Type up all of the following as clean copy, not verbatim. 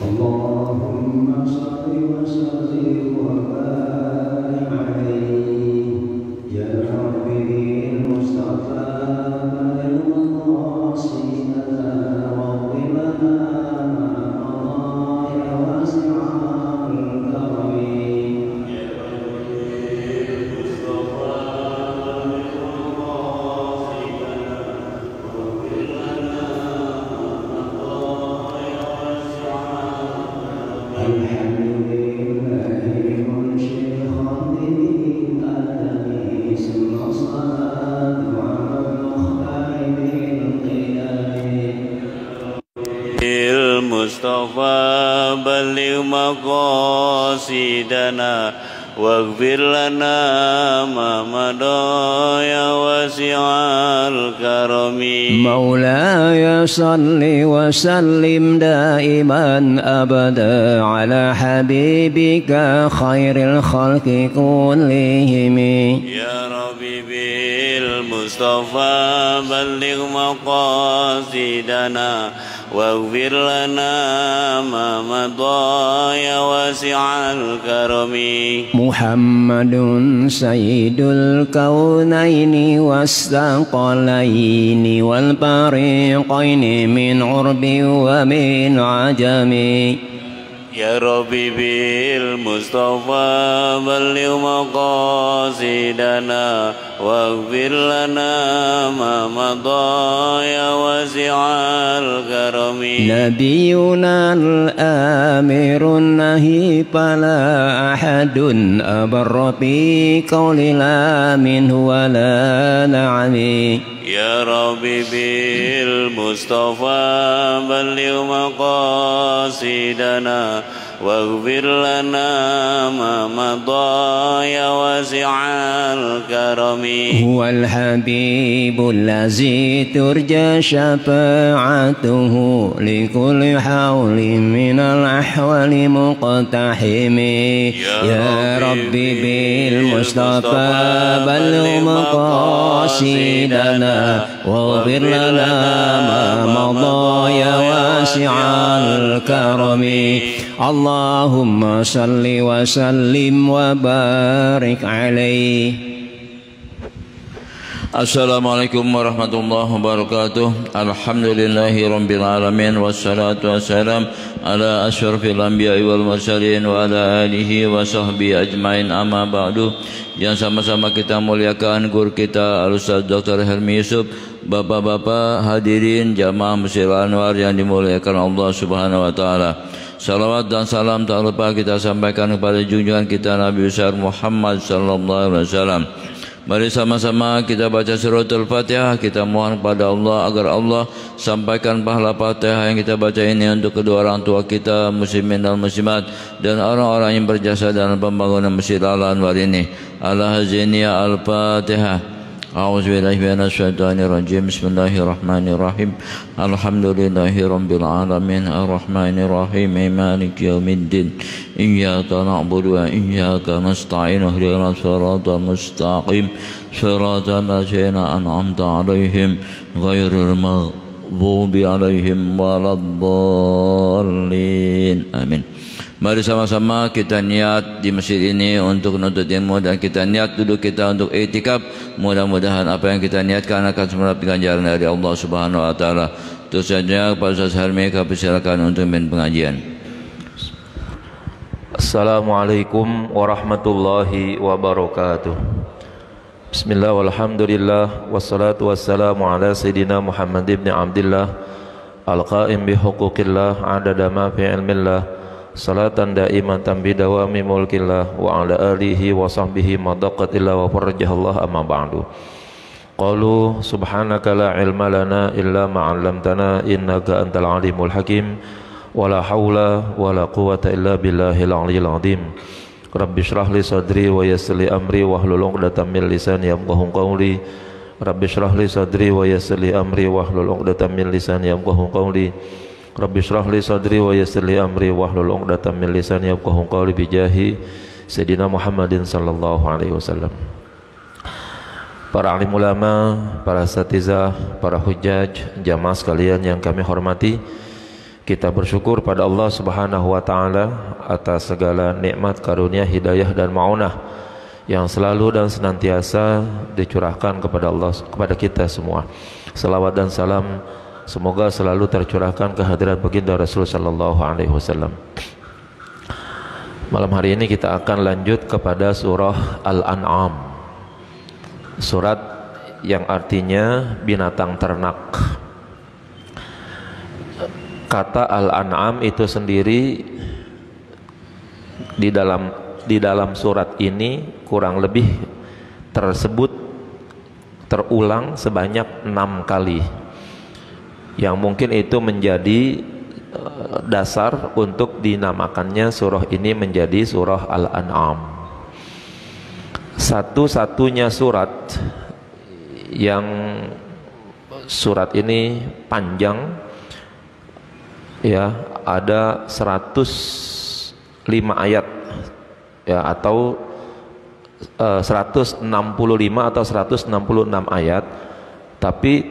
اللهم صل وسلم وبارك عليه يا حبيبي المصطفى بلغ مقاصدنا واغفر لنا ما مضى يا واسع الكرم يا حبيبي المصطفى بلغ مقاصدنا واغفر لنا الحمد لله منشئ خالد الآدمي ثم الصلاة على المختار بالقيام المصطفى بلغ مقاصدنا واغفر لنا ما مضى يا واسع الكرم مولاي صل وسلم دائما أبدا على حبيبك خير الخلق كلهم يا ربي بالمصطفى بلغ مقاصدنا واغفر لنا ما مضى يا واسع الكرم محمد سيد الكونين والثقلين والفريقين من عرب ومن عجم يا ربي بالمصطفى بلغ مقاصدنا واغفر لنا ما مضى يا واسع الكرم نبينا الآمر النهي فلا أحد أبر في قول لا منه ولا نعم يا ربي بالمصطفى بلغ مقاصدنا واغفر لنا ما مضى يا واسع الكرم هو الحبيب الذي ترجى شفاعته لكل حول من الأحوال مقتحم يا ربي بالمصطفى بلغ مقاصدنا واغفر لنا ما مضى يا واسع الكرم اللهم صل وسلم وبارك عليه. Assalamualaikum warahmatullahi wabarakatuh. Alhamdulillahi rabbil alamin wassalatu wassalam ala asyrafil anbiya'i wal mursalin wa ala alihi wa sahbihi ajmain, amma ba'du. Yang sama-sama kita muliakan guru kita Al-Ustaz Dr. Helmi Yusuf, bapak-bapak hadirin jamaah Masjid Anwar yang dimuliakan Allah Subhanahu wa taala. Salawat dan salam tak lupa kita sampaikan kepada junjungan kita Nabi besar Muhammad sallallahu alaihi wasallam. Mari sama-sama kita baca suratul Fatihah. Kita mohon kepada Allah agar Allah sampaikan pahala Fatihah yang kita baca ini untuk kedua orang tua kita, muslimin dan muslimat, dan orang-orang yang berjasa dalam pembangunan Masjid Al-Anwar ini. Al-Haziniyah Al-Fatihah. A'udzubillahi minasyaitonir rajim. Bismillahirrahmanirrahim. Alhamdulillahi rabbil alamin arrahmanir rahim maliki yaumiddin. Iyyaka na'budu wa iyyaka nasta'in ihdinas siratal mustaqim siratal ladzina an'amta 'alaihim ghairil maghdubi 'alaihim waladdallin. Amin. Mari sama-sama kita niat di masjid ini untuk menuntut ilmu, dan kita niat duduk kita untuk i'tikaf. Mudah-mudahan apa yang kita niatkan akan mendapat ganjaran dari Allah Subhanahu wa taala. Itu saja Pak Ustaz Helmi, kami silakan untuk memimpin pengajian. Assalamualaikum warahmatullahi wabarakatuh. Bismillah walhamdulillah wassalatu wassalamu ala sayyidina Muhammad ibn Abdillah al-qa'im bihuquqillah adada ma fi ilmillah salatan daimatan bidawami mulkillah wa ala alihi wa sahbihi madaqatillah wa farjahallah amma ba'du. Qalu subhanaka la ilma lana illa ma 'allamtana innaka antal alimul hakim wa la hawla wa la quwwata illa billahil aliyyil azim. Rabbi shrah li sadri wa yassir li amri wahlul 'uqdatam min lisani yafqahu qawli. Rabbi shrah li sadri wa yassir li amri wahlul 'uqdatam min lisani yafqahu qawli. Rabbi shrah li sadri wa yassir li amri wahlul 'uqdatam min lisani yafqahu qawli bijahi Sayyidina Muhammadin sallallahu alaihi wasallam. Para alim ulama, para asatizah, para hujjaj, jamaah sekalian yang kami hormati, Kita bersyukur pada Allah Subhanahu wa taala atas segala nikmat, karunia, hidayah dan maunah yang selalu dan senantiasa dicurahkan kepada Allah, kepada kita semua. Salawat dan salam semoga selalu tercurahkan kehadirat baginda Rasul sallallahu alaihi wasallam. Malam hari ini kita akan lanjut kepada surah Al-An'am, surat yang artinya binatang ternak. Kata Al-An'am itu sendiri di dalam surat ini kurang lebih terulang sebanyak 6 kali, yang mungkin itu menjadi dasar untuk dinamakannya surah ini menjadi surah Al-An'am. Satu-satunya surat yang surat ini panjang, ya, ada 105 ayat, ya, atau 165 atau 166 ayat, tapi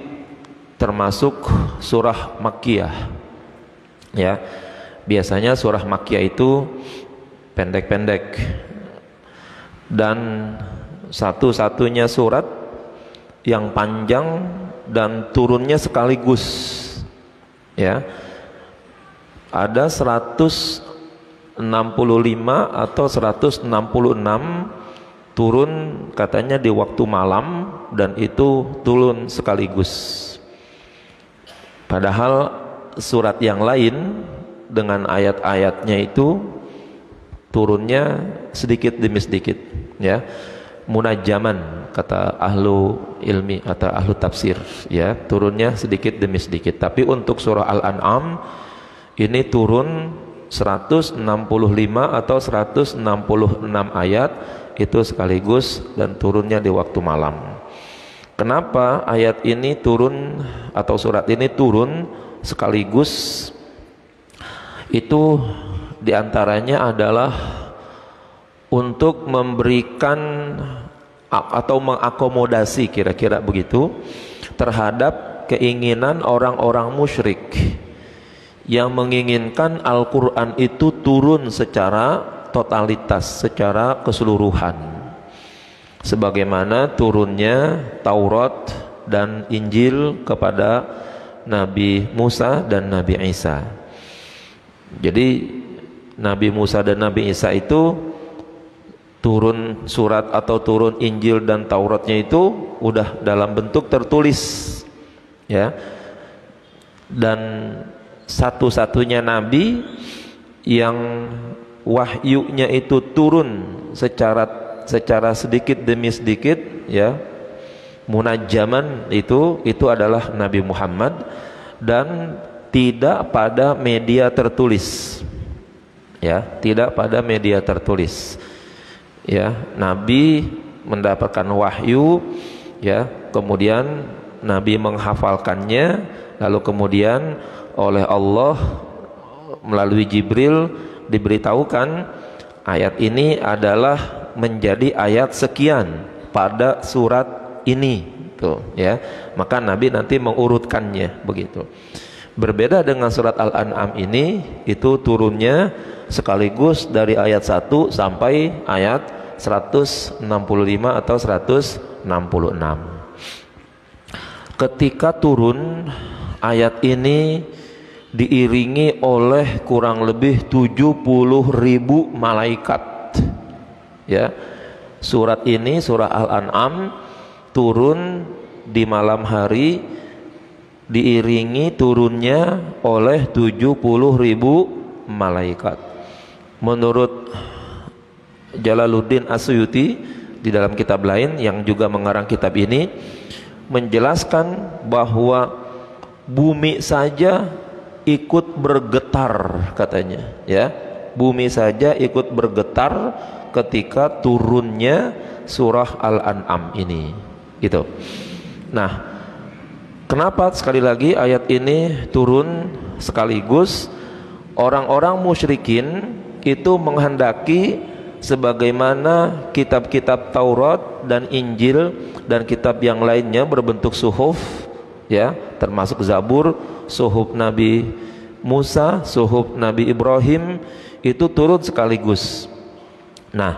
termasuk surah Makkiyah, ya. Biasanya surah Makkiyah itu pendek-pendek, dan satu-satunya surat yang panjang dan turunnya sekaligus, ya. Ada 165 atau 166 turun katanya di waktu malam, dan itu turun sekaligus. Padahal surat yang lain dengan ayat-ayatnya itu turunnya sedikit demi sedikit, ya. Munajjaman kata ahlu ilmi atau ahlu tafsir, ya, turunnya sedikit demi sedikit. Tapi untuk surah Al-An'am ini turun 165 atau 166 ayat itu sekaligus, dan turunnya di waktu malam. Kenapa ayat ini turun atau surat ini turun sekaligus? Itu diantaranya adalah untuk memberikan atau mengakomodasi, kira-kira begitu, terhadap keinginan orang-orang musyrik yang menginginkan Al-Quran itu turun secara totalitas, secara keseluruhan, sebagaimana turunnya Taurat dan Injil kepada Nabi Musa dan Nabi Isa. Jadi Nabi Musa dan Nabi Isa itu turun surat atau turun Injil dan Tauratnya itu udah dalam bentuk tertulis, ya. Dan satu-satunya nabi yang wahyunya itu turun secara sedikit demi sedikit, ya, munajjaman, itu adalah Nabi Muhammad, dan tidak pada media tertulis, ya, tidak pada media tertulis, ya. Nabi mendapatkan wahyu, ya, kemudian Nabi menghafalkannya, lalu kemudian oleh Allah melalui Jibril diberitahukan ayat ini adalah menjadi ayat sekian pada surat ini, tuh, ya. Maka Nabi nanti mengurutkannya begitu. Berbeda dengan surat Al-An'am ini, itu turunnya sekaligus dari ayat 1 sampai ayat 165 atau 166. Ketika turun ayat ini diiringi oleh kurang lebih 70.000 malaikat, ya. Surat ini, surah Al-An'am, turun di malam hari, diiringi turunnya oleh 70.000 malaikat. Menurut Jalaluddin As-Suyuti di dalam kitab lain yang juga mengarang kitab ini, menjelaskan bahwa bumi saja ikut bergetar, katanya, ya. Bumi saja ikut bergetar ketika turunnya surah Al-An'am ini, gitu. Nah, kenapa sekali lagi ayat ini turun sekaligus? Orang-orang musyrikin itu menghendaki sebagaimana kitab-kitab Taurat dan Injil dan kitab yang lainnya berbentuk suhuf, ya, termasuk Zabur, suhuf Nabi Musa, suhuf Nabi Ibrahim itu turun sekaligus. Nah,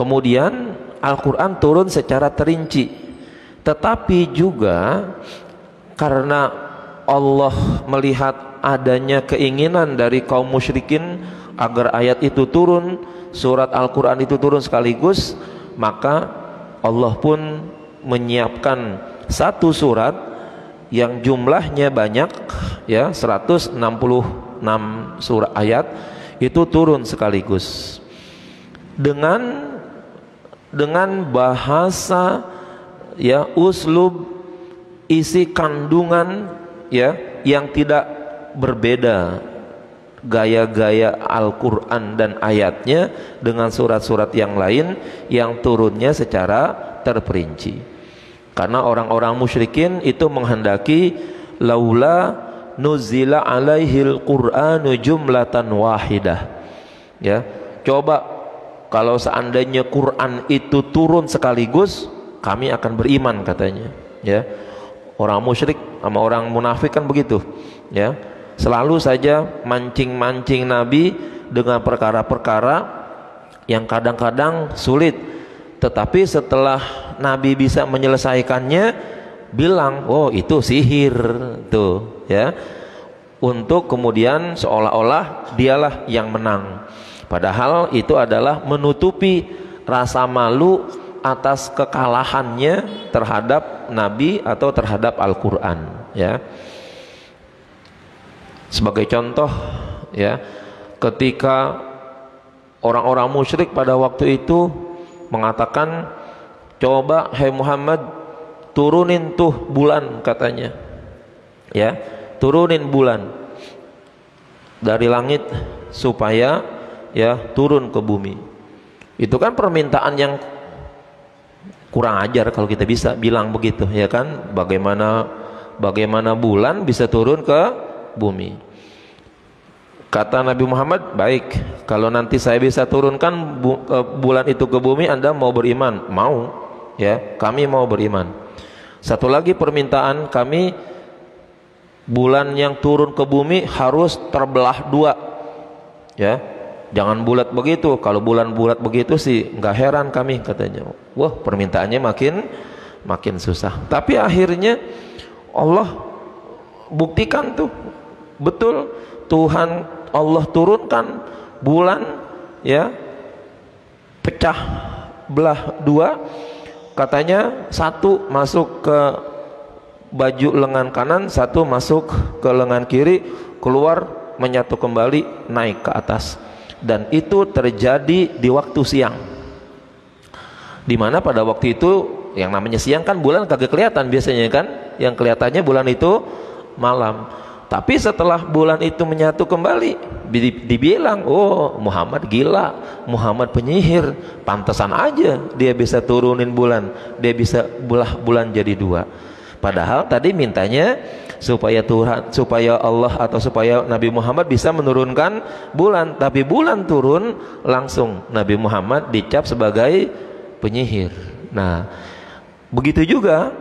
kemudian Al-Quran turun secara terinci, tetapi juga karena Allah melihat adanya keinginan dari kaum musyrikin agar ayat itu turun, surat Al-Quran itu turun sekaligus, maka Allah pun menyiapkan satu surat yang jumlahnya banyak, ya, 166 surat ayat itu turun sekaligus dengan bahasa, ya, uslub, isi kandungan, ya, yang tidak berbeda gaya-gaya Al-Quran dan ayatnya dengan surat-surat yang lain yang turunnya secara terperinci. Karena orang-orang musyrikin itu menghendaki laula nuzila alaihil qur'anu jumlatan wahidah, ya, coba kalau seandainya Quran itu turun sekaligus kami akan beriman, katanya, ya. Orang musyrik sama orang munafik kan begitu, ya, selalu saja mancing-mancing Nabi dengan perkara-perkara yang kadang-kadang sulit, tetapi setelah Nabi bisa menyelesaikannya, bilang, oh itu sihir tuh, ya, untuk kemudian seolah-olah dialah yang menang, padahal itu adalah menutupi rasa malu atas kekalahannya terhadap Nabi atau terhadap Al-Quran, ya. Sebagai contoh, ya, ketika orang-orang musyrik pada waktu itu mengatakan, coba hai Muhammad turunin tuh bulan, katanya, ya, turunin bulan dari langit supaya, ya, turun ke bumi. Itu kan permintaan yang kurang ajar kalau kita bisa bilang begitu, ya kan? Bagaimana bulan bisa turun ke bumi? Kata Nabi Muhammad, baik, kalau nanti saya bisa turunkan bulan itu ke bumi, Anda mau beriman? Mau, ya, kami mau beriman. Satu lagi permintaan kami, bulan yang turun ke bumi harus terbelah dua, ya, jangan bulat begitu. Kalau bulan bulat begitu sih nggak heran kami, katanya. Wah, permintaannya makin susah. Tapi akhirnya Allah buktikan tuh, betul Tuhan Allah turunkan bulan, ya, pecah belah dua, katanya satu masuk ke baju lengan kanan, satu masuk ke lengan kiri, keluar menyatu kembali naik ke atas. Dan itu terjadi di waktu siang, dimana pada waktu itu yang namanya siang kan bulan kagak kelihatan biasanya kan, yang kelihatannya bulan itu malam. Tapi setelah bulan itu menyatu kembali, dibilang, oh Muhammad gila, Muhammad penyihir, pantesan aja dia bisa turunin bulan, dia bisa belah bulan jadi dua. Padahal tadi mintanya supaya Tuhan, supaya Allah atau supaya Nabi Muhammad bisa menurunkan bulan, tapi bulan turun langsung Nabi Muhammad dicap sebagai penyihir. Nah, begitu juga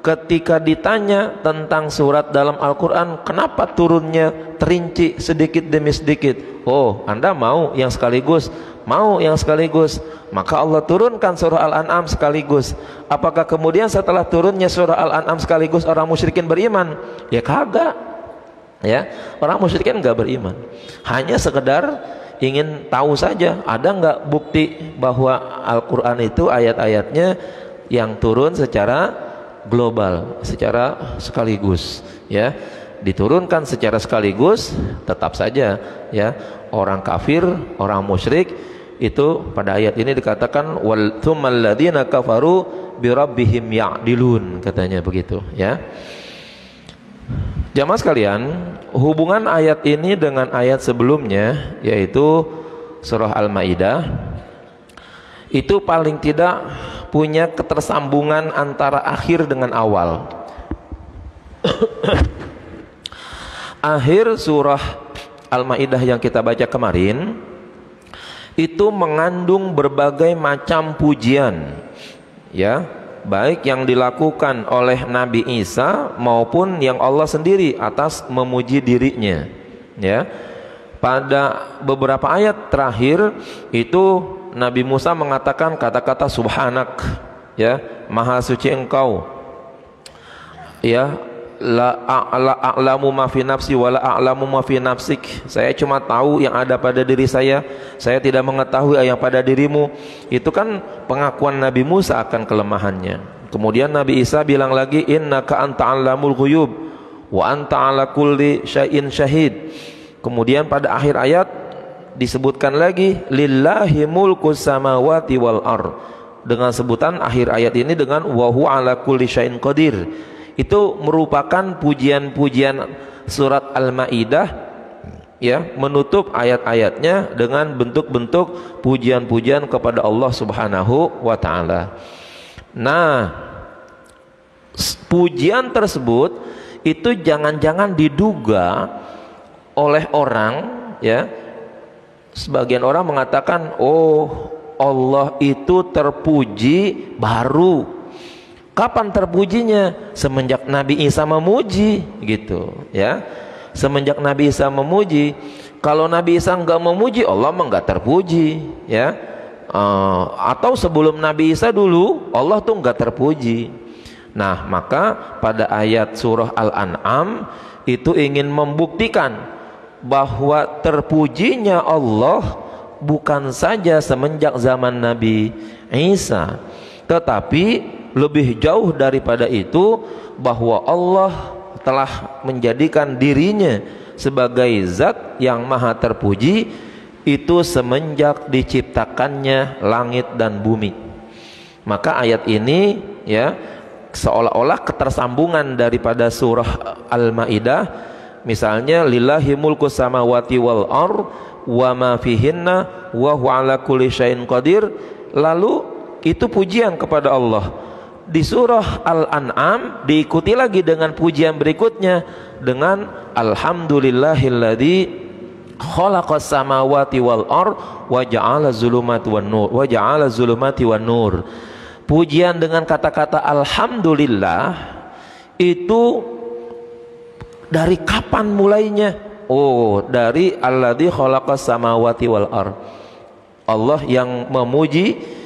ketika ditanya tentang surat dalam Al-Quran, kenapa turunnya terinci sedikit demi sedikit? Oh, Anda mau yang sekaligus? Mau yang sekaligus, maka Allah turunkan surah Al-An'am sekaligus. Apakah kemudian setelah turunnya surah Al-An'am sekaligus orang musyrikin beriman? Ya kagak, ya, orang musyrikin nggak beriman, hanya sekedar ingin tahu saja, ada nggak bukti bahwa Al-Quran itu ayat-ayatnya yang turun secara global, secara sekaligus, ya, diturunkan secara sekaligus. Tetap saja, ya, orang kafir, orang musyrik itu pada ayat ini dikatakan wal tsummal ladzina kafaru birabbihim ya'dilun, katanya begitu, ya. Jamaah sekalian, hubungan ayat ini dengan ayat sebelumnya, yaitu surah Al-Maidah, itu paling tidak punya ketersambungan antara akhir dengan awal. Akhir surah Al-Maidah yang kita baca kemarin itu mengandung berbagai macam pujian, ya, baik yang dilakukan oleh Nabi Isa maupun yang Allah sendiri atas memuji dirinya, Ya, pada beberapa ayat terakhir itu Nabi Musa mengatakan kata-kata subhanak, ya, maha suci engkau, ya, la a'lamu ma fi nafsi wa la a'lamu ma fi nafsik. Saya cuma tahu yang ada pada diri saya tidak mengetahui yang pada dirimu. Itu kan pengakuan Nabi Musa akan kelemahannya. Kemudian Nabi Isa bilang lagi, innaka anta 'allamul ghuyub wa anta 'ala kulli syai'in syahid. Kemudian pada akhir ayat disebutkan lagi, lillahi mulkus samawati wal ar, dengan sebutan akhir ayat ini dengan wa huwa 'ala kulli syai'in qadir. Itu merupakan pujian-pujian surat Al-Maidah, ya, menutup ayat-ayatnya dengan bentuk-bentuk pujian-pujian kepada Allah Subhanahu wa taala. Nah, pujian tersebut itu jangan-jangan diduga oleh orang, ya. Sebagian orang mengatakan, oh, Allah itu terpuji baru. Kapan terpujinya? Semenjak Nabi Isa memuji, gitu, ya. Semenjak Nabi Isa memuji. Kalau Nabi Isa enggak memuji, Allah mah enggak terpuji, ya. Atau sebelum Nabi Isa dulu Allah tuh enggak terpuji. Nah, maka pada ayat surah Al-An'am itu ingin membuktikan bahwa terpujinya Allah bukan saja semenjak zaman Nabi Isa, tetapi lebih jauh daripada itu, bahwa Allah telah menjadikan dirinya sebagai zat yang maha terpuji itu semenjak diciptakannya langit dan bumi. Maka ayat ini, ya, seolah-olah ketersambungan daripada surah Al-Maidah. Misalnya, lillahi mulku samawati wal ar wa ma fihinna wa huwa 'ala kulli syai'in qadir. Lalu itu pujian kepada Allah. Di surah Al-An'am diikuti lagi dengan pujian berikutnya dengan alhamdulillahilladzi khalaqas samawati wal ar wa ja'ala zulumati wan nur wa ja'ala zulumati wan nur. Pujian dengan kata-kata alhamdulillah itu dari kapan mulainya? Oh, dari alladzi khalaqas samawati wal ar. Allah yang memuji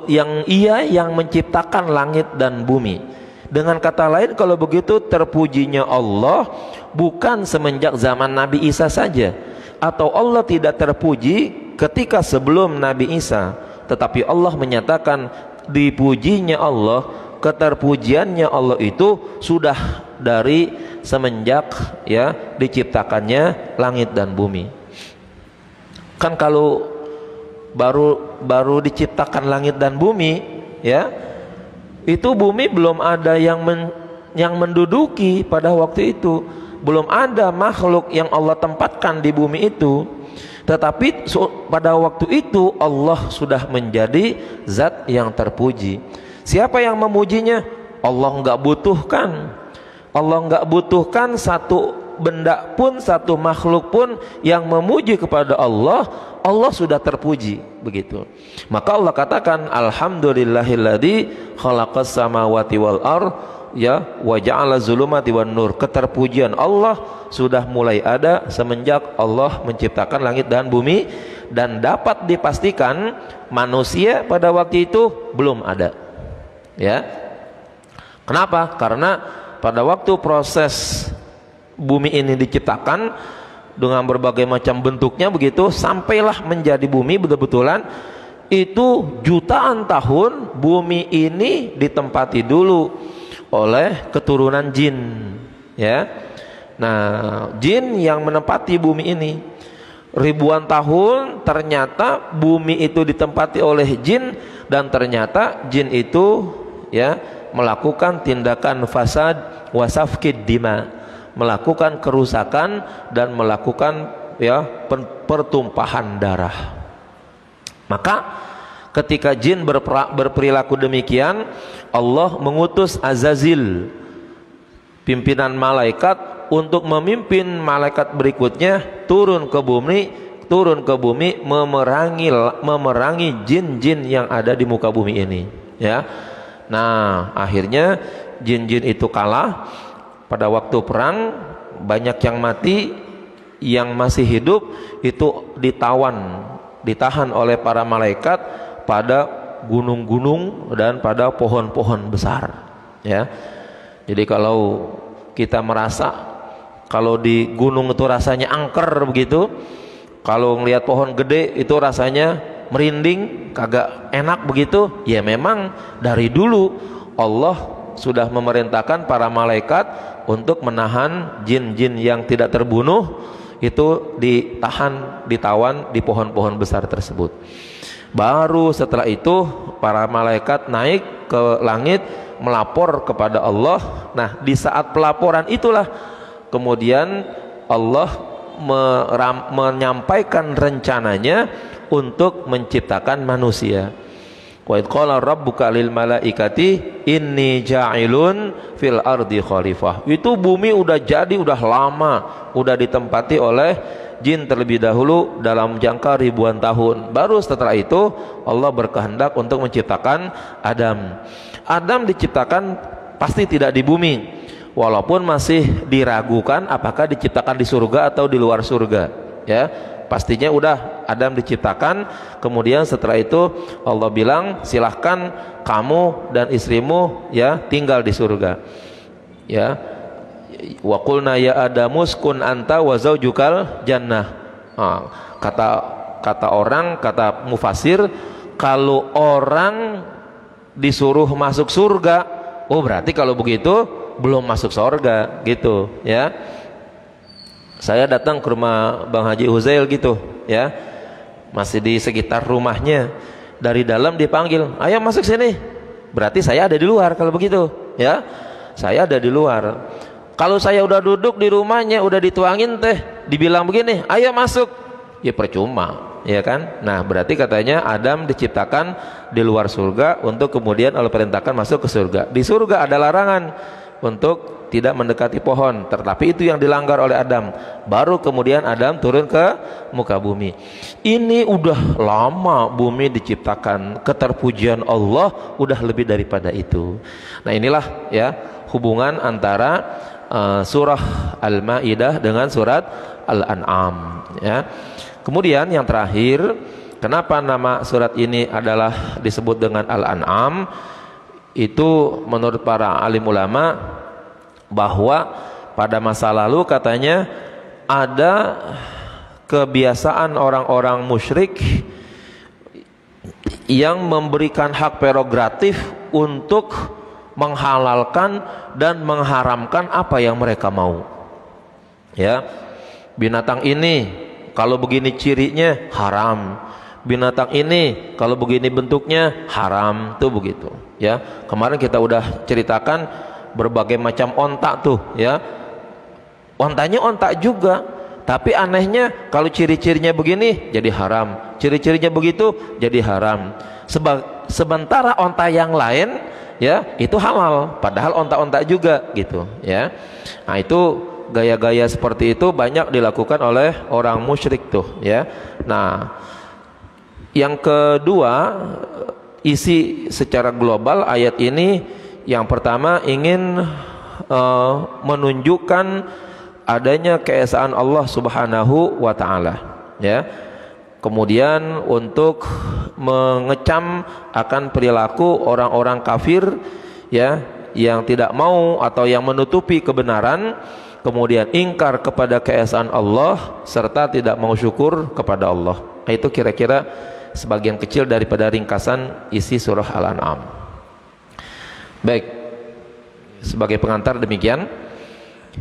yang menciptakan langit dan bumi. Dengan kata lain, kalau begitu terpujinya Allah bukan semenjak zaman Nabi Isa saja, atau Allah tidak terpuji ketika sebelum Nabi Isa, tetapi Allah menyatakan dipujinya Allah, keterpujiannya Allah itu sudah dari semenjak, ya, diciptakannya langit dan bumi. Kan kalau baru diciptakan langit dan bumi, ya, itu bumi belum ada yang menduduki pada waktu itu, belum ada makhluk yang Allah tempatkan di bumi itu. Tetapi pada waktu itu Allah sudah menjadi zat yang terpuji. Siapa yang memujinya? Allah enggak butuhkan. Allah enggak butuhkan satu benda pun, satu makhluk pun yang memuji kepada Allah. Allah sudah terpuji, begitu. Maka Allah katakan alhamdulillahilladzi khalaqas samawati wal ar, ya, wa ja'ala zulumati wan nur. Keterpujian Allah sudah mulai ada semenjak Allah menciptakan langit dan bumi, dan dapat dipastikan manusia pada waktu itu belum ada, ya. Kenapa? Karena pada waktu proses bumi ini diciptakan dengan berbagai macam bentuknya, begitu, sampailah menjadi bumi betul-betulan, itu jutaan tahun bumi ini ditempati dulu oleh keturunan jin, ya. Nah, jin yang menempati bumi ini ribuan tahun, ternyata bumi itu ditempati oleh jin, dan ternyata jin itu, ya, melakukan tindakan fasad wasafkid dima, melakukan kerusakan dan melakukan, ya, pertumpahan darah. Maka ketika jin berperilaku demikian, Allah mengutus Azazil, pimpinan malaikat, untuk memimpin malaikat berikutnya turun ke bumi memerangi jin-jin yang ada di muka bumi ini, ya. Nah, akhirnya jin-jin itu kalah. Pada waktu perang banyak yang mati, yang masih hidup itu ditahan oleh para malaikat pada gunung-gunung dan pada pohon-pohon besar, ya. Jadi kalau kita merasa kalau di gunung itu rasanya angker begitu, kalau ngelihat pohon gede itu rasanya merinding, kagak enak begitu, ya memang dari dulu Allah sudah memerintahkan para malaikat untuk menahan jin-jin yang tidak terbunuh itu ditawan di pohon-pohon besar tersebut. Baru setelah itu para malaikat naik ke langit melapor kepada Allah. Nah, di saat pelaporan itulah kemudian Allah menyampaikan rencananya untuk menciptakan manusia. Wa idh qala rabbuka lil malaikati inni ja'ilun fil ardi khalifah. Itu bumi udah jadi, udah lama, udah ditempati oleh jin terlebih dahulu dalam jangka ribuan tahun. Baru setelah itu Allah berkehendak untuk menciptakan Adam. Adam diciptakan pasti tidak di bumi, walaupun masih diragukan apakah diciptakan di surga atau di luar surga, ya. Pastinya udah Adam diciptakan. Kemudian setelah itu Allah bilang silahkan kamu dan istrimu ya tinggal di surga, ya. Wa qulna ya Adamu uskun anta wa zaujukal jannah. Kata mufasir, kalau orang disuruh masuk surga, oh berarti kalau begitu belum masuk surga gitu, ya. Saya datang ke rumah Bang Haji Huzail gitu, ya, masih di sekitar rumahnya. Dari dalam dipanggil, ayo masuk sini. Berarti saya ada di luar kalau begitu, ya. Saya ada di luar. Kalau saya udah duduk di rumahnya, udah dituangin teh, dibilang begini, ayo masuk, ya percuma, ya kan. Nah berarti katanya Adam diciptakan di luar surga untuk kemudian Allah perintahkan masuk ke surga. Di surga ada larangan untuk tidak mendekati pohon, tetapi itu yang dilanggar oleh Adam. Baru kemudian Adam turun ke muka bumi. Ini udah lama bumi diciptakan, keterpujian Allah udah lebih daripada itu. Nah inilah ya hubungan antara surah Al-Maidah dengan surat Al-An'am, ya. Kemudian yang terakhir, kenapa nama surat ini adalah disebut dengan Al-An'am? Itu menurut para alim ulama bahwa pada masa lalu katanya ada kebiasaan orang-orang musyrik yang memberikan hak prerogatif untuk menghalalkan dan mengharamkan apa yang mereka mau, ya. Binatang ini kalau begini cirinya haram, binatang ini kalau begini bentuknya haram, tuh begitu, ya. Kemarin kita udah ceritakan berbagai macam onta tuh, ya. Ontanya onta juga, tapi anehnya kalau ciri-cirinya begini jadi haram, ciri-cirinya begitu jadi haram. Sementara onta yang lain ya itu halal, padahal onta-onta juga gitu, ya. Nah itu gaya-gaya seperti itu banyak dilakukan oleh orang musyrik tuh, ya. Nah yang kedua, isi secara global ayat ini yang pertama ingin menunjukkan adanya keesaan Allah Subhanahu wa taala, ya. Kemudian untuk mengecam akan perilaku orang-orang kafir, ya, yang tidak mau atau yang menutupi kebenaran, kemudian ingkar kepada keesaan Allah serta tidak mau syukur kepada Allah. Itu kira-kira sebagian kecil daripada ringkasan isi surah Al-An'am. Baik, sebagai pengantar demikian.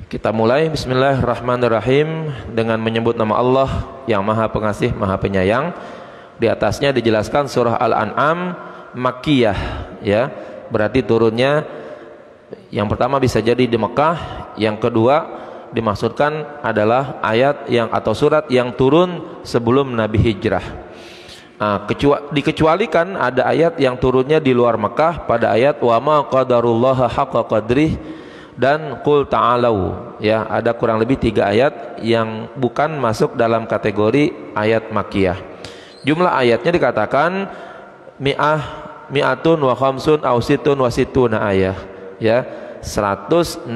Kita mulai. Bismillahirrahmanirrahim, dengan menyebut nama Allah yang Maha Pengasih, Maha Penyayang. Di atasnya dijelaskan surah Al-An'am Makkiyah, ya. Berarti turunnya yang pertama bisa jadi di Mekah, yang kedua dimaksudkan adalah ayat yang atau surat yang turun sebelum Nabi hijrah. Nah, dikecualikan ada ayat yang turunnya di luar Mekah pada ayat wa ma qadarullaha haqqa qadrih dan qul ta'alau, ya. Ada kurang lebih 3 ayat yang bukan masuk dalam kategori ayat Makkiyah. Jumlah ayatnya dikatakan mi'atun wa khamsun aw situn wa situna ayat, ya, 165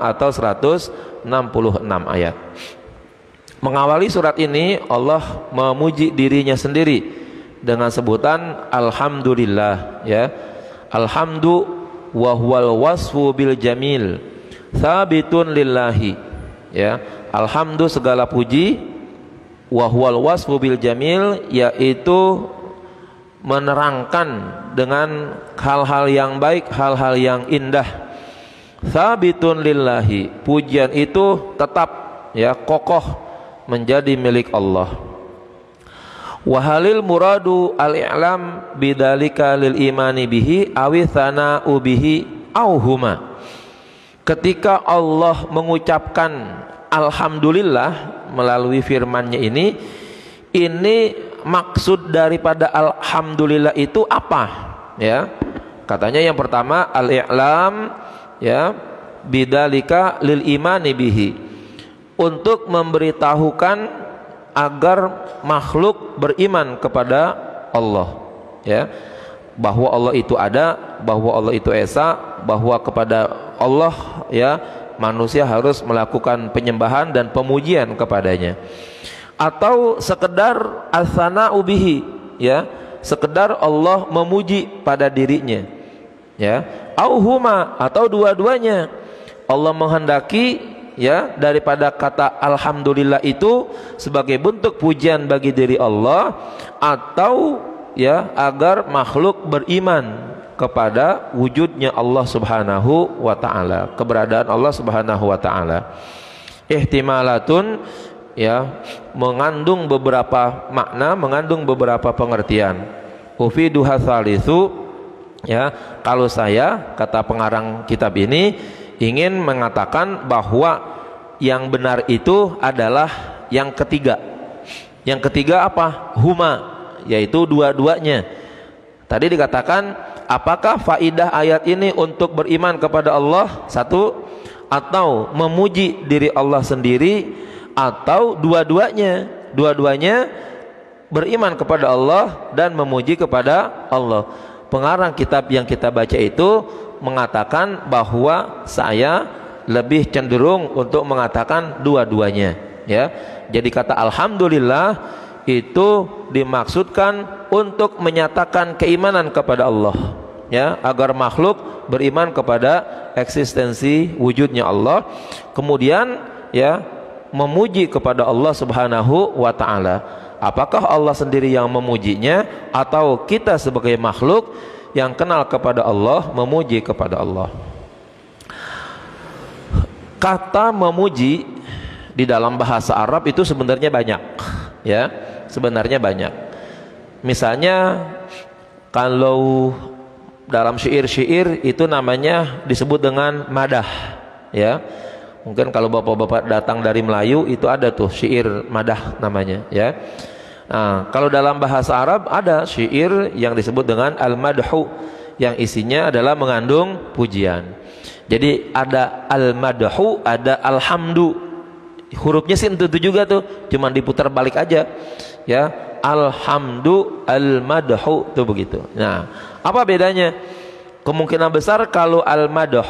atau 166 ayat. Mengawali surat ini Allah memuji dirinya sendiri dengan sebutan alhamdulillah, ya. Alhamdu wa huwal wasfu bil jamil tsabitun lillahi, ya. Alhamdu segala puji, wa huwal wasfu bil jamil, yaitu menerangkan dengan hal-hal yang baik, hal-hal yang indah. Tsabitun lillahi, pujian itu tetap, ya, kokoh menjadi milik Allah. Wahalil muradu al-i'lam bidzalika lil imani bihi awi tsana'u bihi au huma. Ketika Allah mengucapkan alhamdulillah melalui firman-Nya ini maksud daripada alhamdulillah itu apa, ya? Katanya yang pertama al-i'lam, ya, bidzalika lil imani bihi, untuk memberitahukan agar makhluk beriman kepada Allah, ya, bahwa Allah itu ada, bahwa Allah itu esa, bahwa kepada Allah, ya, manusia harus melakukan penyembahan dan pemujian kepadanya. Atau sekedar as-sana'u bihi, ya, sekedar Allah memuji pada dirinya, ya. Au huma, atau dua-duanya. Allah menghendaki, ya, daripada kata alhamdulillah itu sebagai bentuk pujian bagi diri Allah, atau, ya, agar makhluk beriman kepada wujudnya Allah Subhanahu wa ta'ala, keberadaan Allah Subhanahu wa ta'ala. Ihtimalatun, ya, mengandung beberapa makna, mengandung beberapa pengertian. Ufiduha tsalitsu, ya, kalau saya, kata pengarang kitab ini, ingin mengatakan bahwa yang benar itu adalah yang ketiga. Yang ketiga apa? Huma, yaitu dua-duanya. Tadi dikatakan, apakah faidah ayat ini untuk beriman kepada Allah? Satu, atau memuji diri Allah sendiri, atau dua-duanya. Dua-duanya beriman kepada Allah dan memuji kepada Allah. Pengarang kitab yang kita baca itu mengatakan bahwa saya lebih cenderung untuk mengatakan dua-duanya, ya. Jadi kata alhamdulillah itu dimaksudkan untuk menyatakan keimanan kepada Allah, ya, agar makhluk beriman kepada eksistensi wujudnya Allah. Kemudian, ya, memuji kepada Allah Subhanahu wa ta'ala. Apakah Allah sendiri yang memujinya, atau kita sebagai makhluk yang kenal kepada Allah memuji kepada Allah? Kata memuji di dalam bahasa Arab itu sebenarnya banyak, ya, sebenarnya banyak. Misalnya kalau dalam syair-syair itu namanya disebut dengan madah, ya. Mungkin kalau bapak-bapak datang dari Melayu itu ada tuh syair madah namanya, ya. Nah, kalau dalam bahasa Arab ada syair yang disebut dengan al-madhu, yang isinya adalah mengandung pujian. Jadi ada al-madhu, ada alhamdu. Hurufnya sih itu juga tuh, cuman diputar balik aja, ya. Alhamdu, al-madhu, tuh begitu. Nah, apa bedanya? Kemungkinan besar kalau al-madhu,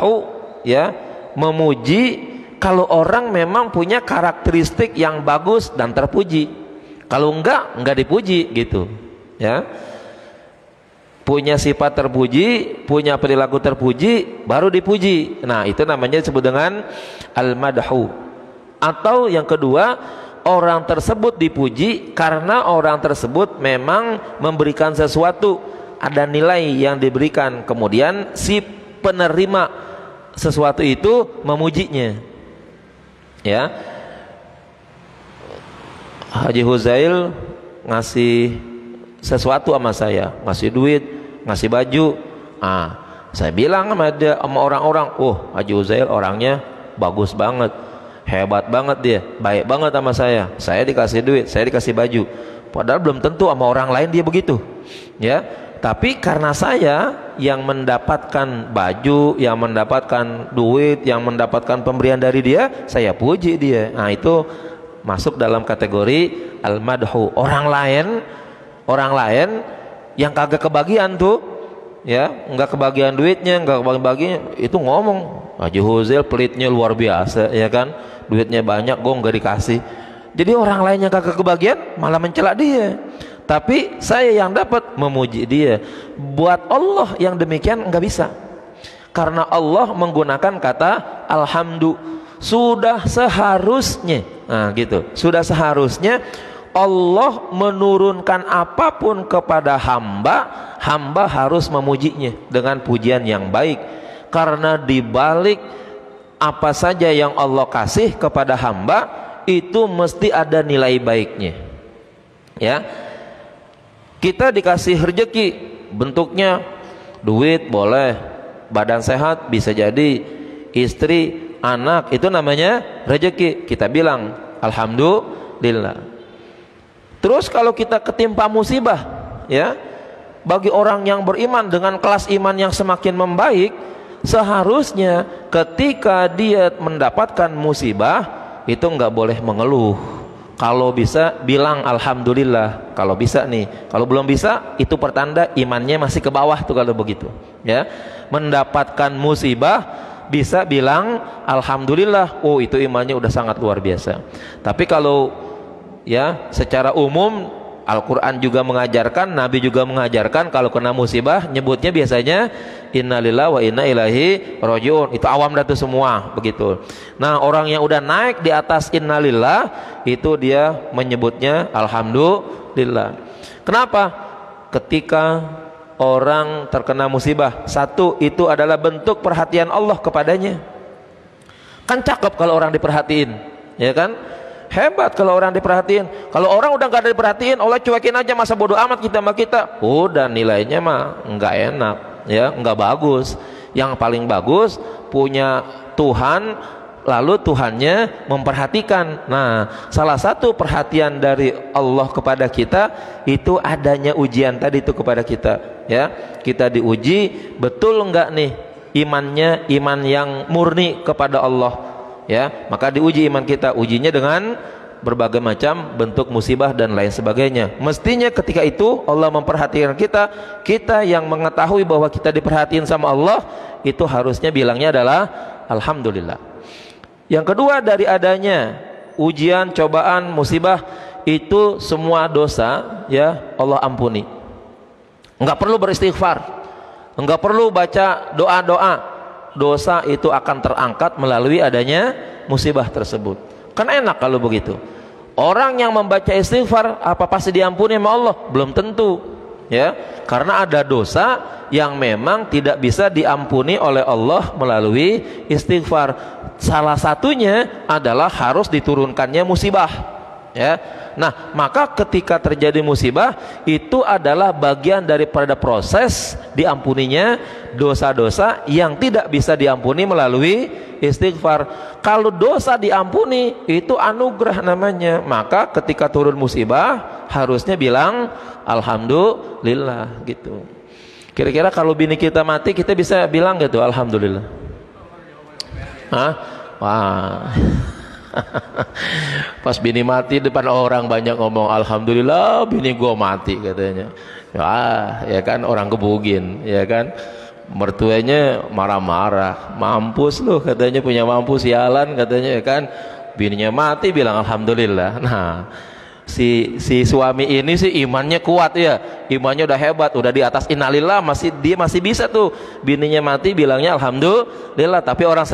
ya, memuji, kalau orang memang punya karakteristik yang bagus dan terpuji. Kalau enggak dipuji, gitu, ya. Punya sifat terpuji, punya perilaku terpuji, baru dipuji. Nah, itu namanya disebut dengan al-madhu. Atau yang kedua, orang tersebut dipuji karena orang tersebut memang memberikan sesuatu, ada nilai yang diberikan, kemudian si penerima sesuatu itu memujinya, ya. Haji Huzail ngasih sesuatu sama saya, ngasih duit, ngasih baju. Saya bilang sama orang-orang, oh, Haji Huzail orangnya bagus banget, hebat banget, dia baik banget sama saya dikasih duit, saya dikasih baju. Padahal belum tentu sama orang lain dia begitu, ya. Tapi karena saya yang mendapatkan baju, yang mendapatkan duit, yang mendapatkan pemberian dari dia, saya puji dia. Nah, itu masuk dalam kategori al-madhu. Orang lain yang kagak kebagian tuh, ya, nggak kebagian duitnya, nggak kebagian, itu ngomong Haji Huzail pelitnya luar biasa, ya kan, duitnya banyak, gue nggak dikasih. Jadi orang lainnya kagak kebagian malah mencela dia, tapi saya yang dapat memuji dia. Buat Allah yang demikian nggak bisa, karena Allah menggunakan kata alhamdu. Sudah seharusnya, nah gitu, sudah seharusnya Allah menurunkan apapun kepada hamba, hamba harus memujinya dengan pujian yang baik, karena dibalik apa saja yang Allah kasih kepada hamba itu mesti ada nilai baiknya. Ya, kita dikasih rezeki bentuknya duit boleh, badan sehat bisa jadi, istri, anak, itu namanya rezeki. Kita bilang alhamdulillah. Terus kalau kita ketimpa musibah, ya, bagi orang yang beriman dengan kelas iman yang semakin membaik, seharusnya ketika dia mendapatkan musibah itu nggak boleh mengeluh. Kalau bisa bilang alhamdulillah. Kalau bisa nih, kalau belum bisa itu pertanda imannya masih ke bawah tuh kalau begitu. Ya, mendapatkan musibah bisa bilang alhamdulillah, oh itu imannya udah sangat luar biasa. Tapi kalau ya secara umum Al-Quran juga mengajarkan, Nabi juga mengajarkan, kalau kena musibah nyebutnya biasanya innalillahi wa inna ilaihi rajiun. Itu awam dah tuh semua begitu. Nah, orang yang udah naik di atas innalillah itu dia menyebutnya alhamdulillah. Kenapa? Ketika orang terkena musibah, satu itu adalah bentuk perhatian Allah kepadanya. Kan cakep kalau orang diperhatiin, ya kan? Hebat kalau orang diperhatiin. Kalau orang udah gak ada diperhatiin, Allah cuekin aja, masa bodoh amat kita sama kita, udah nilainya mah nggak enak, ya, nggak bagus. Yang paling bagus punya Tuhan, lalu Tuhannya memperhatikan. Nah, salah satu perhatian dari Allah kepada kita itu adanya ujian tadi itu kepada kita, ya. Kita diuji betul enggak nih imannya, iman yang murni kepada Allah, ya. Maka diuji iman kita, ujinya dengan berbagai macam bentuk musibah dan lain sebagainya. Mestinya ketika itu Allah memperhatikan kita, kita yang mengetahui bahwa kita diperhatiin sama Allah, itu harusnya bilangnya adalah alhamdulillah. Yang kedua, dari adanya ujian, cobaan, musibah, itu semua dosa, ya, Allah ampuni. Enggak perlu beristighfar, enggak perlu baca doa-doa, dosa itu akan terangkat melalui adanya musibah tersebut. Kan enak kalau begitu. Orang yang membaca istighfar apa pasti diampuni sama Allah? Belum tentu, ya, karena ada dosa yang memang tidak bisa diampuni oleh Allah melalui istighfar. Salah satunya adalah harus diturunkannya musibah, ya. Nah, maka ketika terjadi musibah itu adalah bagian daripada proses diampuninya dosa-dosa yang tidak bisa diampuni melalui istighfar. Kalau dosa diampuni itu anugerah namanya. Maka ketika turun musibah harusnya bilang alhamdulillah gitu. Kira-kira kalau bini kita mati kita bisa bilang gitu alhamdulillah? Hah? Wah. Pas bini mati depan orang banyak ngomong alhamdulillah bini gua mati katanya. Ya kan, orang gebugin, ya kan, mertuanya marah-marah, mampus lu katanya, punya mampus sialan katanya, ya kan, bininya mati bilang alhamdulillah. Nah, si suami ini sih imannya kuat, ya, imannya udah hebat, udah di atas innalillah, dia masih bisa tuh bininya mati bilangnya alhamdulillah. Tapi orang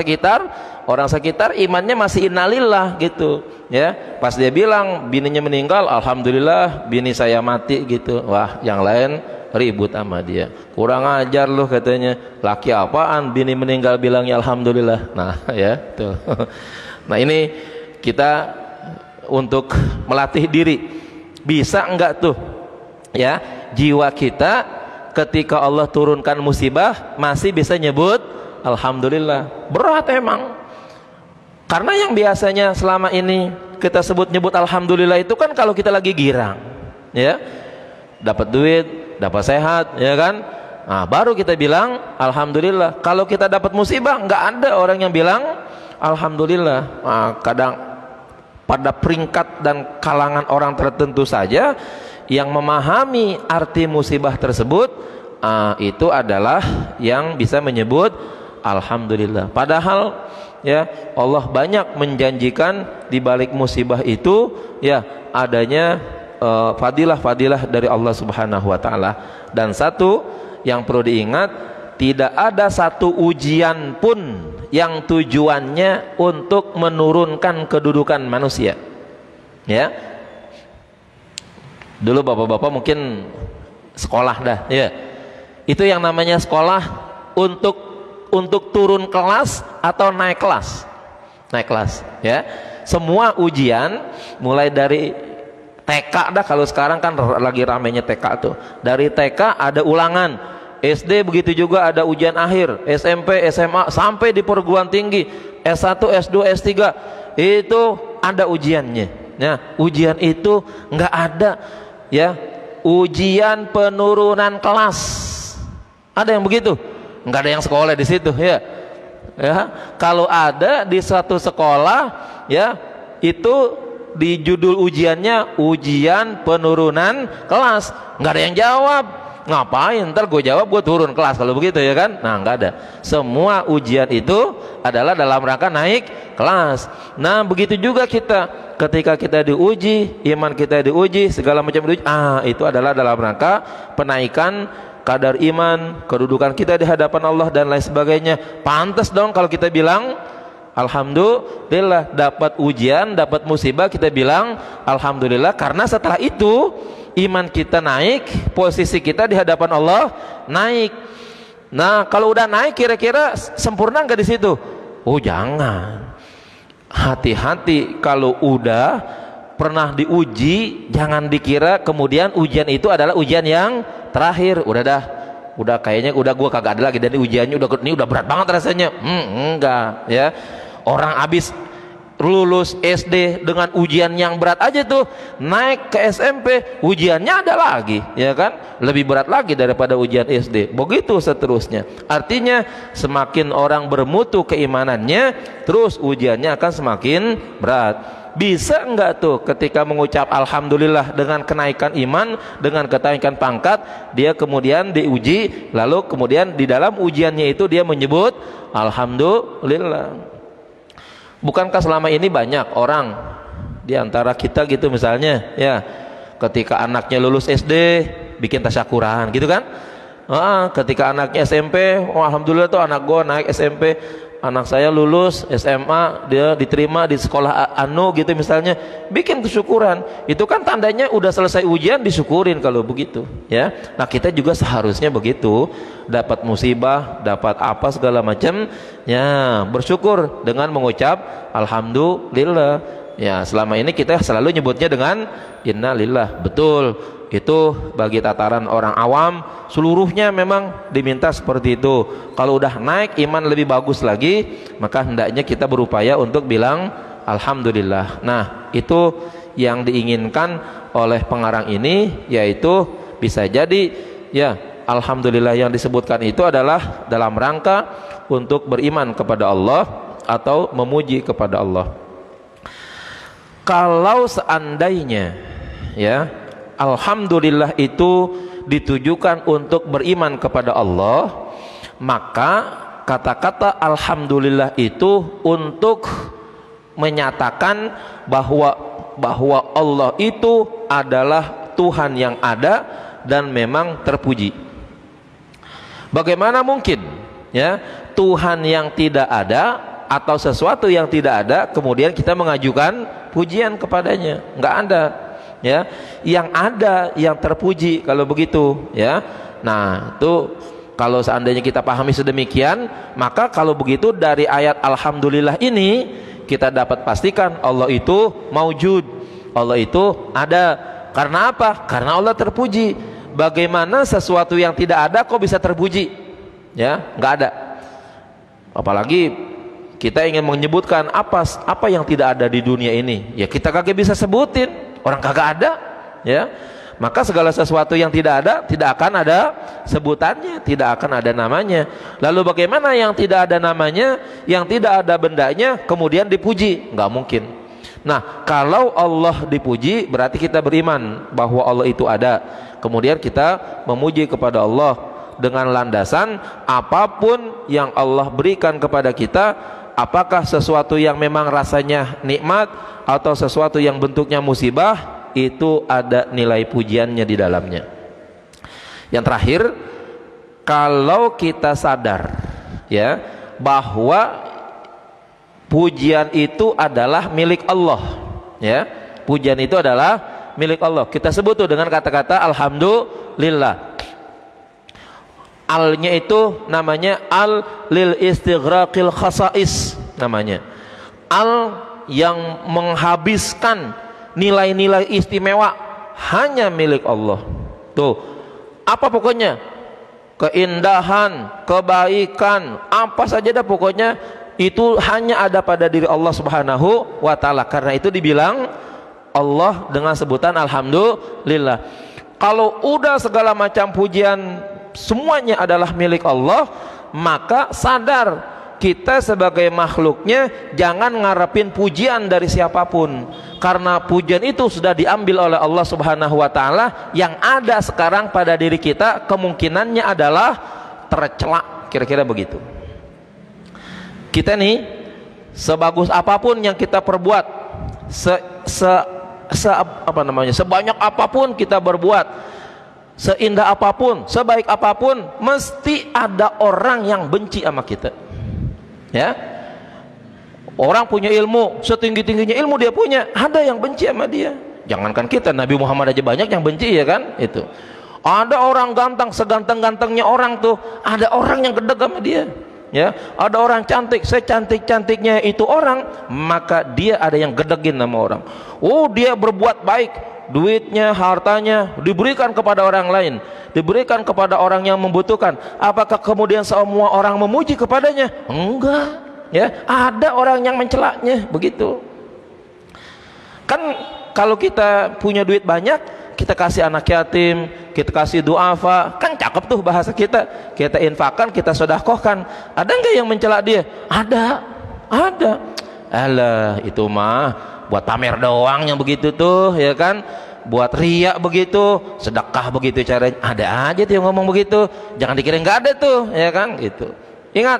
sekitar imannya masih innalillah gitu, ya. Pas dia bilang bininya meninggal alhamdulillah bini saya mati gitu, wah yang lain ribut sama dia, kurang ajar loh katanya, laki apaan bini meninggal bilangnya alhamdulillah. Nah, ya tuh. Nah, ini kita untuk melatih diri, bisa enggak tuh, ya, jiwa kita ketika Allah turunkan musibah masih bisa nyebut alhamdulillah. Berat emang, karena yang biasanya selama ini kita sebut nyebut alhamdulillah itu kan kalau kita lagi girang, ya, dapat duit, dapat sehat, ya kan, nah baru kita bilang alhamdulillah. Kalau kita dapat musibah nggak ada orang yang bilang alhamdulillah. Nah, kadang pada peringkat dan kalangan orang tertentu saja yang memahami arti musibah tersebut, itu adalah yang bisa menyebut alhamdulillah. Padahal ya Allah banyak menjanjikan di balik musibah itu ya adanya fadilah-fadilah dari Allah Subhanahu wa taala. Dan satu yang perlu diingat, tidak ada satu ujian pun yang tujuannya untuk menurunkan kedudukan manusia. Ya. Dulu bapak-bapak mungkin sekolah dah, ya. Itu yang namanya sekolah untuk turun kelas atau naik kelas. Naik kelas, ya. Semua ujian mulai dari TK dah, kalau sekarang kan lagi ramenya TK tuh. Dari TK ada ulangan, SD begitu juga ada ujian akhir, SMP, SMA sampai di perguruan tinggi, S1, S2, S3 itu ada ujiannya. Nah, ujian itu nggak ada ya ujian penurunan kelas. Ada yang begitu? Nggak ada yang sekolah di situ ya. Ya, kalau ada di satu sekolah ya itu di judul ujiannya ujian penurunan kelas, nggak ada yang jawab. Ngapain? Ntar gue jawab gue turun kelas kalau begitu ya kan? Nah, nggak ada. Semua ujian itu adalah dalam rangka naik kelas. Nah, begitu juga kita ketika kita diuji, iman kita diuji, segala macam diuji, itu adalah dalam rangka penaikan kadar iman, kedudukan kita di hadapan Allah dan lain sebagainya. Pantas dong kalau kita bilang alhamdulillah dapat ujian, dapat musibah, kita bilang alhamdulillah, karena setelah itu iman kita naik, posisi kita di hadapan Allah naik. Nah, kalau udah naik kira-kira sempurna nggak di situ? Oh, jangan. Hati-hati kalau udah pernah diuji, jangan dikira kemudian ujian itu adalah ujian yang terakhir. Udah kayaknya udah gua kagak ada lagi dan ujiannya ini udah berat banget rasanya. Enggak ya. Orang habis lulus SD dengan ujian yang berat aja tuh, naik ke SMP ujiannya ada lagi, ya kan? Lebih berat lagi daripada ujian SD. Begitu seterusnya. Artinya semakin orang bermutu keimanannya, terus ujiannya akan semakin berat. Bisa enggak tuh ketika mengucap alhamdulillah dengan kenaikan iman, dengan kenaikan pangkat, dia kemudian diuji, lalu kemudian di dalam ujiannya itu dia menyebut alhamdulillah. Bukankah selama ini banyak orang di antara kita gitu misalnya ya, ketika anaknya lulus SD bikin tasyakuran gitu kan, ketika anaknya SMP, alhamdulillah tuh anak gua naik SMP, anak saya lulus SMA, dia diterima di sekolah anu gitu misalnya, bikin kesyukuran. Itu kan tandanya udah selesai ujian, disyukurin kalau begitu ya. Nah, kita juga seharusnya begitu, dapat musibah, dapat apa segala macam ya, bersyukur dengan mengucap alhamdulillah ya. Selama ini kita selalu nyebutnya dengan innalillah. Betul, itu bagi tataran orang awam seluruhnya memang diminta seperti itu. Kalau udah naik iman lebih bagus lagi, maka hendaknya kita berupaya untuk bilang alhamdulillah. Nah, itu yang diinginkan oleh pengarang ini, yaitu bisa jadi ya alhamdulillah yang disebutkan itu adalah dalam rangka untuk beriman kepada Allah atau memuji kepada Allah. Kalau seandainya ya alhamdulillah itu ditujukan untuk beriman kepada Allah, maka kata-kata alhamdulillah itu untuk menyatakan bahwa Allah itu adalah Tuhan yang ada dan memang terpuji. Bagaimana mungkin ya Tuhan yang tidak ada atau sesuatu yang tidak ada kemudian kita mengajukan pujian kepadanya? Nggak ada ya. Yang ada yang terpuji kalau begitu ya. Nah, itu kalau seandainya kita pahami sedemikian, maka kalau begitu dari ayat alhamdulillah ini kita dapat pastikan Allah itu maujud, Allah itu ada. Karena apa? Karena Allah terpuji. Bagaimana sesuatu yang tidak ada kok bisa terpuji? Ya, nggak ada. Apalagi kita ingin menyebutkan apa yang tidak ada di dunia ini, ya kita kagak bisa sebutin, orang kagak ada ya. Maka segala sesuatu yang tidak ada tidak akan ada sebutannya, tidak akan ada namanya. Lalu bagaimana yang tidak ada namanya, yang tidak ada bendanya kemudian dipuji? Nggak mungkin. Nah, kalau Allah dipuji berarti kita beriman bahwa Allah itu ada. Kemudian kita memuji kepada Allah dengan landasan apapun yang Allah berikan kepada kita apakah sesuatu yang memang rasanya nikmat atau sesuatu yang bentuknya musibah, itu ada nilai pujiannya di dalamnya. Yang terakhir, kalau kita sadar ya bahwa pujian itu adalah milik Allah, ya, pujian itu adalah milik Allah. Kita sebut tuh dengan kata-kata alhamdulillah. Alnya itu namanya al lil istighraqil khasais, namanya al yang menghabiskan nilai-nilai istimewa hanya milik Allah. Tuh, apa pokoknya, keindahan, kebaikan, apa saja dah pokoknya itu hanya ada pada diri Allah Subhanahu wa ta'ala. Karena itu dibilang Allah dengan sebutan alhamdulillah. Kalau udah segala macam pujian semuanya adalah milik Allah, maka sadar kita sebagai makhluknya jangan ngarepin pujian dari siapapun, karena pujian itu sudah diambil oleh Allah Subhanahu wa ta'ala. Yang ada sekarang pada diri kita kemungkinannya adalah tercela, kira-kira begitu. Kita nih sebagus apapun yang kita perbuat, sebanyak apapun kita berbuat, seindah apapun, sebaik apapun, mesti ada orang yang benci sama kita. Ya, orang punya ilmu, setinggi-tingginya ilmu dia punya, ada yang benci sama dia. Jangankan kita, Nabi Muhammad aja banyak yang benci, ya kan? Itu. Ada orang ganteng, seganteng-gantengnya orang tuh, ada orang yang gedeg sama dia. Ya, ada orang cantik, secantik-cantiknya itu orang, maka dia ada yang gedegin sama orang. Oh, dia berbuat baik, duitnya, hartanya diberikan kepada orang lain, diberikan kepada orang yang membutuhkan. Apakah kemudian semua orang memuji kepadanya? Enggak, ya, ada orang yang mencelaknya, begitu. Kan kalau kita punya duit banyak, kita kasih anak yatim, kita kasih duafa, kan cakep tuh bahasa kita. Kita infakkan, kita sedekahkan. Ada enggak yang mencela dia? Ada. Alah, itu mah buat pamer doang yang begitu tuh, ya kan? Buat riak begitu, sedekah begitu caranya. Ada aja tuh yang ngomong begitu. Jangan dikira nggak ada tuh, ya kan? Gitu. Ingat,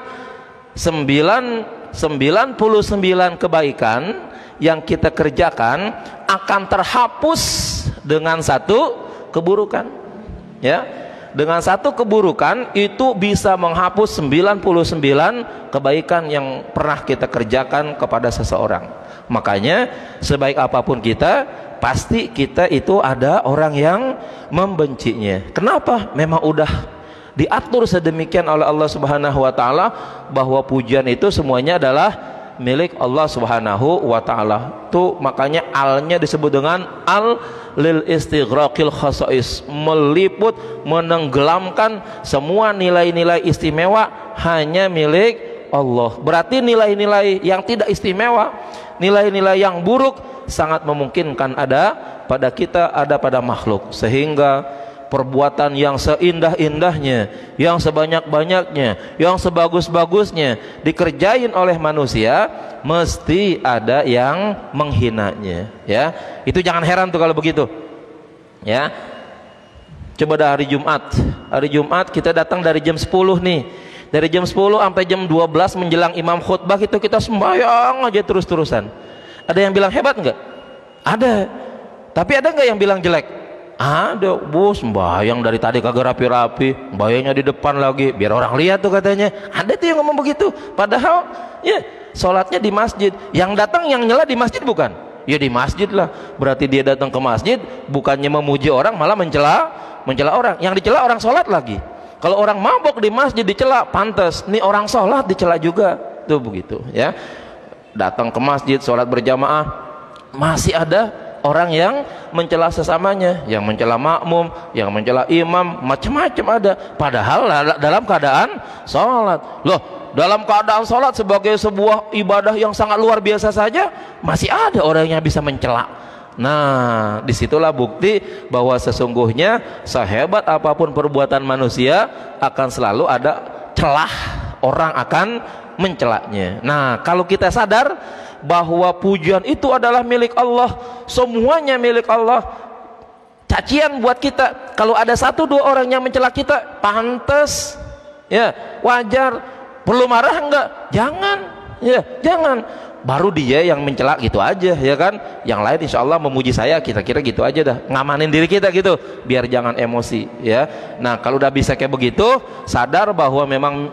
99 kebaikan yang kita kerjakan akan terhapus dengan satu keburukan. Ya, dengan satu keburukan itu bisa menghapus 99 kebaikan yang pernah kita kerjakan kepada seseorang. Makanya sebaik apapun kita, pasti kita itu ada orang yang membencinya. Kenapa? Memang udah diatur sedemikian oleh Allah Subhanahu wa ta'ala bahwa pujian itu semuanya adalah milik Allah Subhanahu wa ta'ala. Tuh makanya alnya disebut dengan al lil istighraqil khasais, meliput, menenggelamkan semua nilai-nilai istimewa hanya milik Allah. Berarti nilai-nilai yang tidak istimewa, nilai-nilai yang buruk sangat memungkinkan ada pada kita, ada pada makhluk. Sehingga perbuatan yang seindah-indahnya, yang sebanyak-banyaknya, yang sebagus-bagusnya dikerjain oleh manusia, mesti ada yang menghinanya. Ya, itu jangan heran tuh kalau begitu. Ya, coba dah hari Jumat kita datang dari jam 10 nih, dari jam 10 sampai jam 12 menjelang imam khutbah itu kita sembahyang aja terus-terusan. Ada yang bilang hebat nggak? Ada. Tapi ada nggak yang bilang jelek? Ada, bos, sembahyang dari tadi kagak rapi-rapi, bayangnya di depan lagi biar orang lihat tuh katanya. Ada tuh yang ngomong begitu. Padahal ya sholatnya di masjid. Yang datang yang nyela di masjid bukan? Ya di masjid lah. Berarti dia datang ke masjid bukannya memuji orang, malah mencela orang. Yang dicela orang sholat lagi. Kalau orang mabok di masjid dicela, pantas. Nih orang sholat dicela juga. Tuh begitu ya. Datang ke masjid sholat berjamaah, masih ada orang yang mencela sesamanya, yang mencela makmum, yang mencela imam, macam-macam ada. Padahal dalam keadaan sholat. Loh, dalam keadaan sholat sebagai sebuah ibadah yang sangat luar biasa saja, masih ada orang yang bisa mencela. Nah, disitulah bukti bahwa sesungguhnya sehebat apapun perbuatan manusia akan selalu ada celah, orang akan mencelaknya. Nah, kalau kita sadar bahwa pujian itu adalah milik Allah, semuanya milik Allah, cacian buat kita kalau ada 1-2 orang yang mencela kita, pantas ya, wajar. Perlu marah enggak? Jangan. Ya, jangan. Baru dia yang mencela gitu aja, ya kan? Yang lain insya Allah memuji saya, kita kira gitu aja dah, ngamanin diri kita gitu, biar jangan emosi, ya. Nah, kalau udah bisa kayak begitu, sadar bahwa memang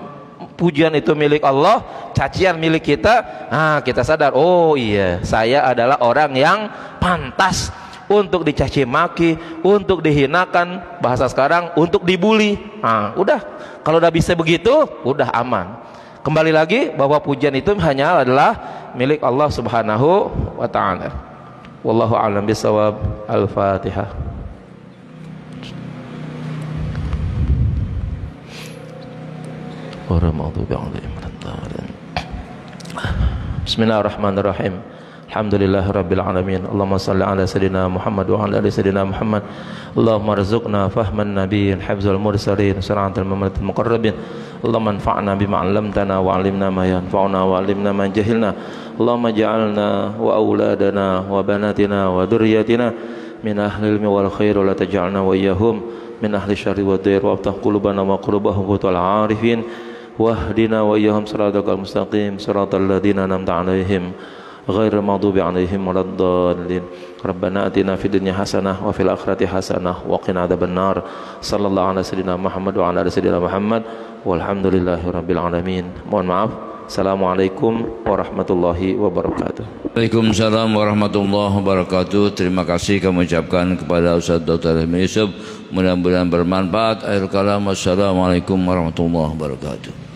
pujian itu milik Allah, cacian milik kita. Nah, kita sadar, oh iya, saya adalah orang yang pantas untuk dicaci maki, untuk dihinakan, bahasa sekarang untuk dibully. Nah, udah, kalau udah bisa begitu, udah aman. Kembali lagi bahwa pujian itu hanya adalah milik Allah Subhanahu wa ta'ala. Wallahu a'lam bishawab. Al-Fatihah. Bismillahirrahmanirrahim. Alhamdulillahirabbil alamin. Allahumma shalli ala sayidina Muhammad wa ala ali sayidina Muhammad. Allahumma rzuqna fahman nabiyyin hifzal mursalin siratal muqarrabin. Allahumma anfa'na bima 'allamtana wa 'allimna ma yanfa'una wa 'allimna ma jahilna. Allahumma ja'alna wa auladana wa banatina wa dhurriyyatina min ahli ilmi wal khair wa la taj'alna wa iyyahum min ahli syarri wa dhair wa aftah qulubana wa qulubahum wal 'arifin wahdina wa iyyahum siratal mustaqim siratal ladzina an'amta 'alaihim ghairil maghdubi 'alaihim waladdallin. Rabbana atina fid dunya hasanah wa fil akhirati hasanah wa qina adzabannar. Sallallahu ala sayidina Muhammad wa ala ali sayidina Muhammad walhamdulillahirabbil alamin. Mohon maaf. Assalamualaikum warahmatullahi wabarakatuh. Waalaikumsalam warahmatullahi wabarakatuh. Terima kasih kami ucapkan kepada Ustaz Dr. Hilmi Yusuf. Mudah-mudahan bermanfaat. Akhir kalam, wassalamualaikum warahmatullahi wabarakatuh.